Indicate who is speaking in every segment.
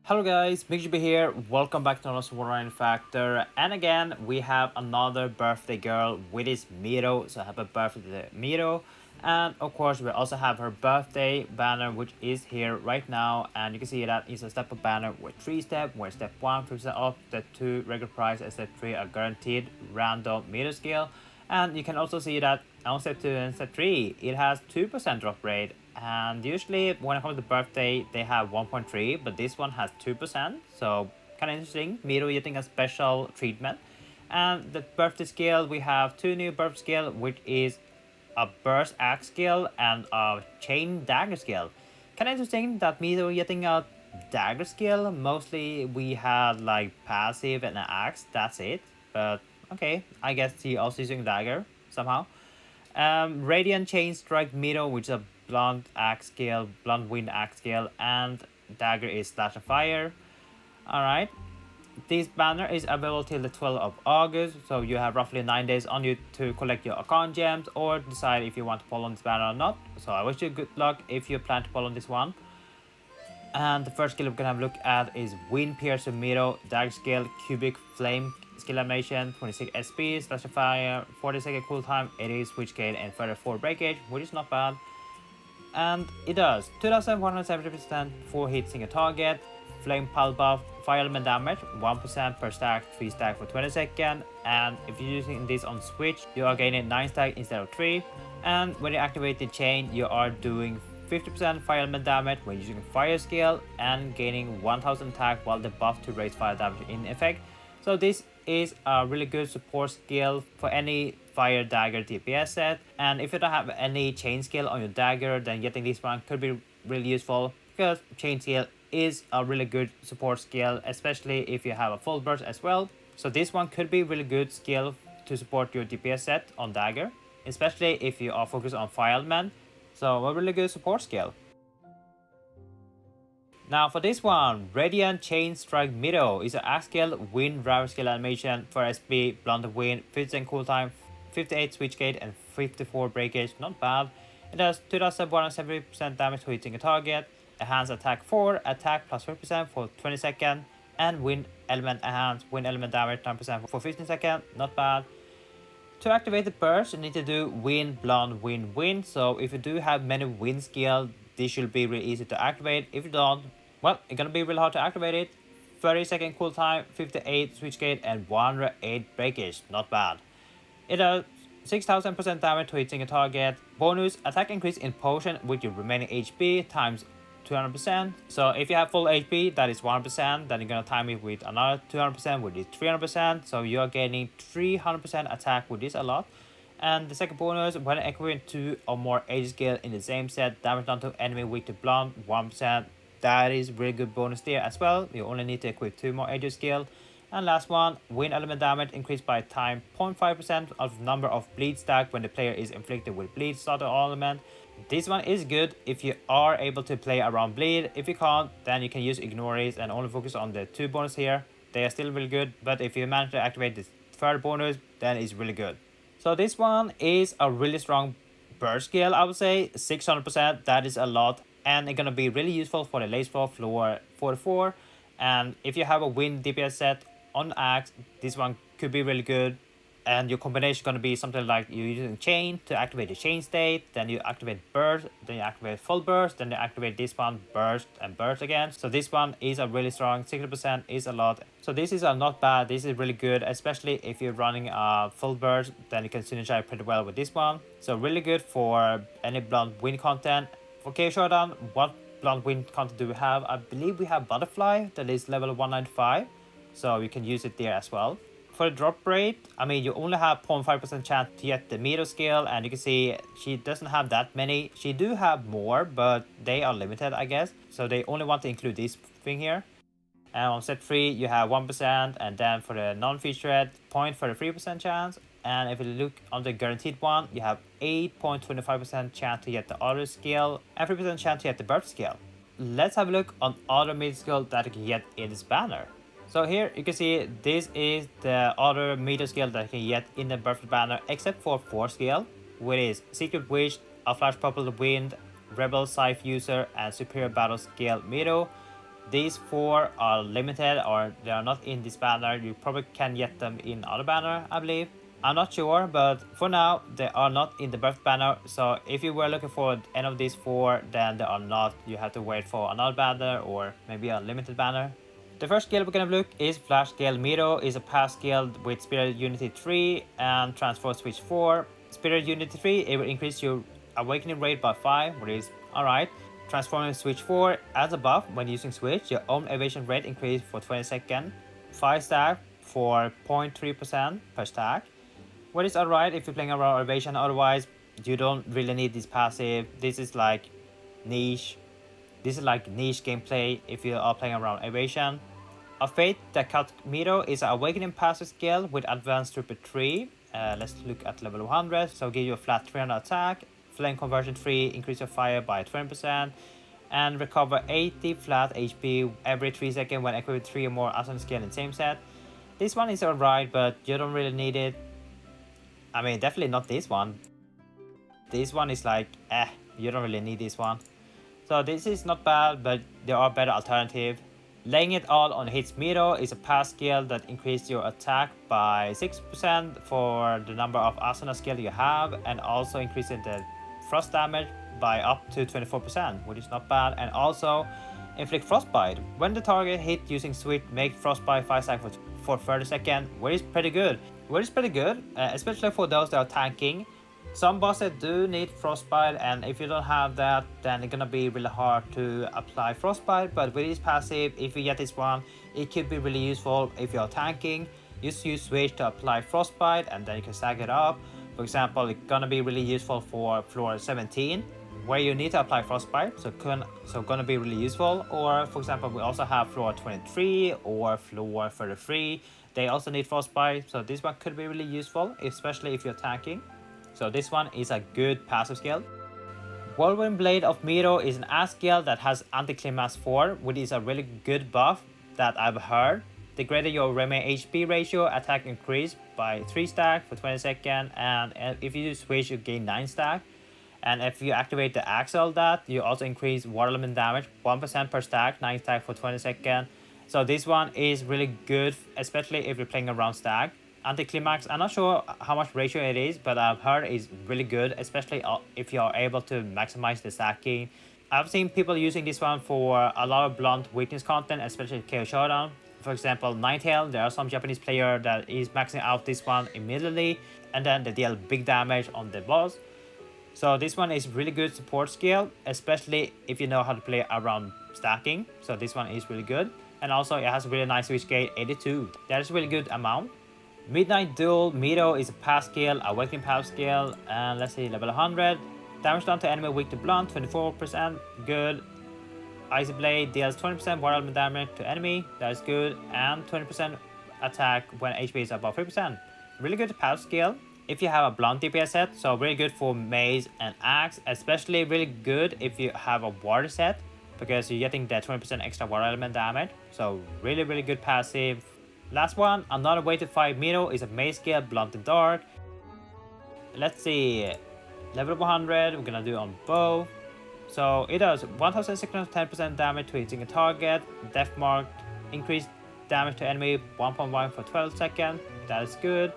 Speaker 1: Hello guys, MikuChibi here. Welcome back to another One Factor. And again, we have another birthday girl with his Mito. So happy birthday to Mito. And of course, we also have her birthday banner, which is here right now. And you can see that it's a step-up banner with 3 steps, where step 1, 50% off, step 2, regular price, and step 3 are guaranteed random Mito skill. And you can also see that on step 2 and step 3, it has 2% drop rate. And usually when it comes to birthday, they have 1.3, but this one has 2%. So kind of interesting. Miro getting a special treatment. And the birthday skill, we have 2 new birthday skill, which is a burst axe skill and a chain dagger skill. Kind of interesting that Miro getting a dagger skill. Mostly we had like passive and an axe, that's it. But okay, I guess he also using dagger somehow. Radiant Chain Strike Mito, which is a blunt axe skill, blunt wind axe skill, and dagger is slash and fire. Alright. This banner is available till the 12th of August, so you have roughly 9 days on you to collect your account gems or decide if you want to pull on this banner or not. So I wish you good luck if you plan to pull on this one. And the first skill we're gonna have a look at is Windpiercer Mito, dagger skill, cubic flame skill animation, 26 SP, slash of fire, 40-second cooltime, 80 switch gate, and 34 breakage, which is not bad. And it does 2170% 4 hit single target, flame pile buff, fire element damage, 1% per stack, 3 stack for 20 seconds. And if you're using this on switch, you are gaining 9 stack instead of 3. And when you activate the chain, you are doing 50% fire element damage when using fire skill and gaining 1000 attack while the buff to raise fire damage in effect. So this is a really good support skill for any fire dagger DPS set. And if you don't have any chain skill on your dagger, then getting this one could be really useful, because chain skill is a really good support skill, especially if you have a full burst as well. So this one could be really good skill to support your DPS set on dagger, especially if you are focused on fire element. So a really good support skill. Now for this one, Radiant Chain Strike Mito is an axe skill, wind driver skill animation for SP, blunt of wind, 50% cooltime, 58 switch gate, and 54 breakage, not bad. It does 2170% damage to hitting a target, enhance attack 4, attack plus 50% for 20 seconds, and wind element enhance, wind element damage 10% for 15 seconds, not bad. To activate the burst, you need to do wind, blunt, wind, wind. So if you do have many wind skill, this should be really easy to activate. If you don't, well, it's gonna be really hard to activate it. 30-second cooltime, 58 switch gate, and 108 breakage, not bad. It does 6000% damage to hitting a target. Bonus attack increase in potion with your remaining HP times 200%. So if you have full HP, that is 100%. Then you're gonna time it with another 200%, which is 300%. So you are gaining 300% attack with this a lot. And the second bonus, when equipping 2 or more age skill in the same set, damage done to enemy weak to blunt, 1%. That is really good bonus there as well. You only need to equip 2 more age skill. And last one, wind element damage increased by time 0.5% of number of bleed stack when the player is inflicted with bleed starter element. This one is good if you are able to play around bleed. If you can't, then you can use ignore it and only focus on the 2 bonus here. They are still really good, but if you manage to activate this third bonus, then it's really good. So this one is a really strong burst skill, I would say. 600%, that is a lot. And it's gonna be really useful for the late floor 44. And if you have a wind DPS set on axe, this one could be really good. And your combination is going to be something like you're using chain to activate the chain state, then you activate burst, then you activate full burst, then you activate this one, burst and burst again. So this one is a really strong, 60% is a lot. So this is a not bad, this is really good, especially if you're running a full burst, then you can synergize pretty well with this one. So really good for any blunt wind content. For K Showdown, what blunt wind content do we have? I believe we have Butterfly, that is level 195. So you can use it there as well. For the drop rate, I mean, you only have 0.5% chance to get the Mito skill, and you can see she doesn't have that many. She do have more, but they are limited, I guess. So they only want to include this thing here. And on set 3, you have 1%, and then for the non-featured, 0.33% chance. And if you look on the guaranteed one, you have 8.25% chance to get the auto skill, and 3% chance to get the burst skill. Let's have a look on other Mito skill that you can get in this banner. So here you can see this is the other Mito skill that you can get in the birthday banner, except for 4 skill, which is Secret Wish, A Flash Purple Wind, Rebel SAOIF User, and Superior Battle Skill Mito. these 4 are limited, or they are not in this banner. You probably can get them in other banner, I believe. I'm not sure, but for now they are not in the birth banner. So if you were looking for any of these 4, then they are not. You have to wait for another banner or maybe a limited banner. The first skill we're gonna look is Flash Skill Mito. Is a pass skill with Spirit Unity 3 and Transform Switch 4. Spirit Unity 3, it will increase your awakening rate by 5, which is alright. Transforming Switch 4, as a buff when using Switch, your own evasion rate increased for 20 seconds. 5 stack for 0.3% per stack. What is alright if you're playing around evasion, otherwise you don't really need this passive. This is like niche. This is like niche gameplay if you are playing around evasion. A Fate that cut Mito is an awakening passive skill with advanced throughput 3. Let's look at level 100. So give you a flat 300 attack, flame conversion 3, increase your fire by 20%, and recover 80 flat HP every 3 seconds when equipped with 3 or more awesome skill in the same set. This one is alright, but you don't really need it. I mean, definitely not this one. This one is like, you don't really need this one. So this is not bad, but there are better alternatives. Laying it all on hits Mito is a pass skill that increases your attack by 6% for the number of Asuna skill you have, and also increasing the frost damage by up to 24%, which is not bad, and also inflict frostbite. When the target hit using Switch, make frostbite 5 seconds for 30 seconds, which is pretty good. Especially for those that are tanking. Some bosses do need frostbite, and if you don't have that, then it's gonna be really hard to apply frostbite. But with this passive, if you get this one, it could be really useful if you're tanking. Just use Switch to apply frostbite, and then you can stack it up. For example, it's gonna be really useful for floor 17, where you need to apply frostbite, so gonna be really useful. Or for example, we also have floor 23 or floor 33. They also need frostbite, so this one could be really useful, especially if you're tanking. So this one is a good passive skill. Whirlwind Blade of Mito is an ass skill that has Anticlimax 4, which is a really good buff that I've heard. The greater your remain HP ratio, attack increase by 3 stack for 20 seconds, and if you use Switch, you gain 9 stack. And if you activate the Axle, that you also increase water element damage 1% per stack, 9 stack for 20 seconds. So this one is really good, especially if you're playing around stack. Anticlimax, I'm not sure how much ratio it is, but I've heard it's really good, especially if you're able to maximize the stacking. I've seen people using this one for a lot of blunt weakness content, especially KO Showdown. For example, Ninetale, there are some Japanese player that is maxing out this one immediately, and then they deal big damage on the boss. So this one is really good support skill, especially if you know how to play around stacking. So this one is really good. And also it has a really nice switch gate, 82. That is a really good amount. Midnight Duel Mito is a pass skill, awakening pass skill, and let's see, level 100. Damage done to enemy weak to blunt, 24%, good. Icy Blade deals 20% water element damage to enemy, that is good, and 20% attack when HP is above 3%. Really good pass skill if you have a blunt DPS set, so really good for mace and axe, especially really good if you have a water set, because you're getting that 20% extra water element damage, so really good passive. Last one, another way to fight Mito is a mace skill, Blunt in Dark. Let's see, level 100, we're gonna do on both. So it does 1610% damage to hitting a target, death mark, increased damage to enemy 1.1 for 12 seconds, that is good.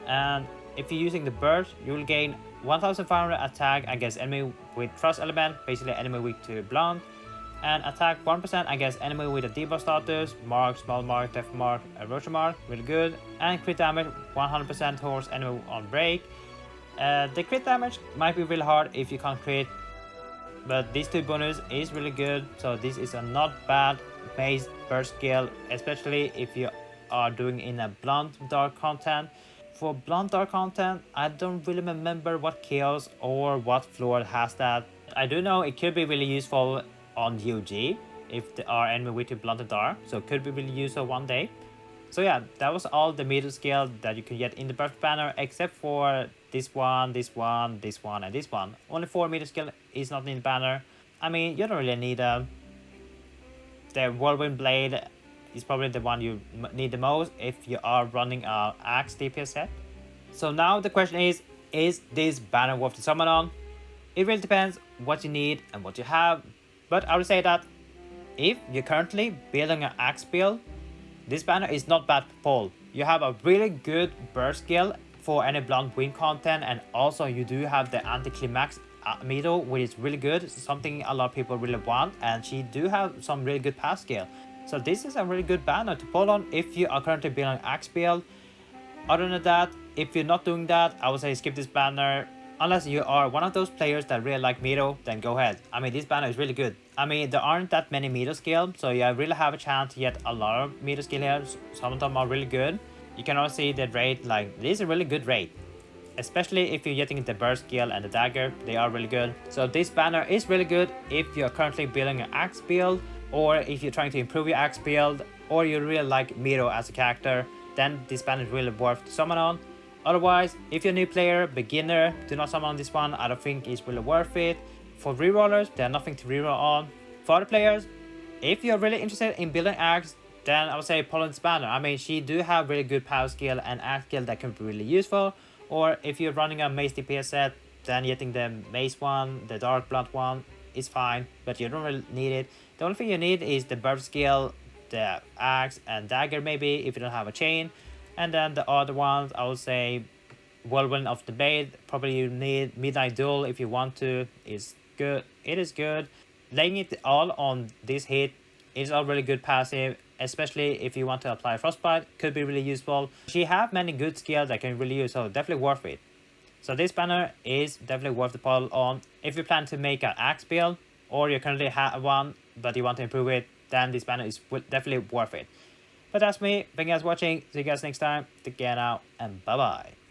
Speaker 1: And if you're using the burst, you will gain 1500 attack against enemy with thrust element, basically enemy weak to blunt. And attack 1% against enemy with a debuff status, mark, small mark, death mark, erosion mark, really good. And crit damage 100% towards enemy on break. The crit damage might be really hard if you can't crit, but these 2 bonus is really good. So this is a not bad base burst skill, especially if you are doing in a blunt dark content. For blunt dark content, I don't really remember what chaos or what floor has that. I do know it could be really useful on UG if there are enemy with blunt and dark, so it could be really useful one day. So yeah, that was all the Mito skill that you can get in the birth banner, except for this one, this one, this one, and this one. Only 4 Mito skill is not in the banner. I mean, you don't really need them. The Whirlwind Blade is probably the one you need the most if you are running a axe DPS set. So now the question is this banner worth to summon on? It really depends what you need and what you have, but I would say that if you're currently building an axe build, this banner is not bad to pull. You have a really good burst skill for any blunt wind content, and also you do have the anti-climax Mito, which is really good, something a lot of people really want, and she do have some really good pass skill. So this is a really good banner to pull on if you are currently building axe build. Other than that, if you're not doing that, I would say skip this banner. Unless you are one of those players that really like Mito, then go ahead. I mean, this banner is really good. I mean, there aren't that many Mito skills, so you really have a chance to get a lot of Mito skill here. Some of them are really good. You can also see the rate, like, this is a really good rate. Especially if you're getting the burst skill and the dagger, they are really good. So this banner is really good if you're currently building an axe build, or if you're trying to improve your axe build, or you really like Mito as a character, then this banner is really worth to summon on. Otherwise, if you're a new player, beginner, do not summon on this one. I don't think it's really worth it. For rerollers, there's nothing to reroll on. For other players, if you're really interested in building axe, then I would say pull on this banner. I mean, she do have really good power skill and axe skill that can be really useful. Or if you're running a mace DPS set, then getting the mace one, the dark blunt one is fine, but you don't really need it. The only thing you need is the burst skill, the axe and dagger maybe if you don't have a chain. And then the other ones, I would say Whirlwind of the Blade. Probably you need Midnight Duel if you want to. Is good. It is good. Laying it all on this hit is a really good passive, especially if you want to apply Frostbite. Could be really useful. She have many good skills that can really use, so definitely worth it. So this banner is definitely worth the pull on. If you plan to make an axe build, or you currently have one but you want to improve it, then this banner is definitely worth it. But that's me. Thank you guys for watching. See you guys next time. Take care now, and bye bye.